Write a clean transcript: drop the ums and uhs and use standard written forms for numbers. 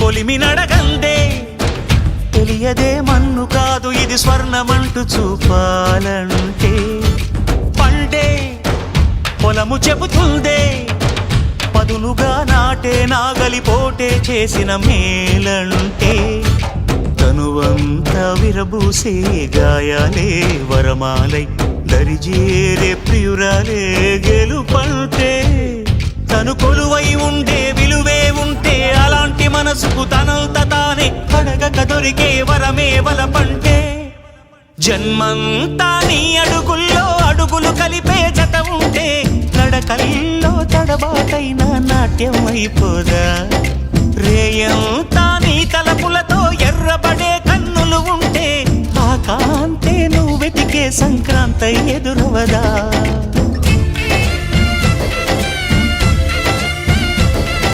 కొలిమి నడగందే తెలియదే మన్ను కాదు ఇది స్వర్ణమంటూ చూపాలంటే పండే పొలము చెబుతుందే పదునుగా నాటే నాగలిపోటే చేసిన మేలంటే తనువంతా విరబూసే గాయాలే వరమాలై దరిజేరే ప్రియురాలే గెలుపంటే తను కొలువై ఉండే విలువే ఉంటే అలాంటి మనసుకు తనంత తానే అడగక దొరికే వరమే వలపంటే జన్మంతా నీ అడుగుల్లో అడుగులు కలిపే జత ఉంటే నడకల్లో తడబాటైన నాట్యం అయిపోదా రేయంతా నీ తలపులతో ఎర్రబడే కన్నులు ఉంటే ఆ కాంతే నువ్వు వెతికే సంక్రాంతి ఎదురవదా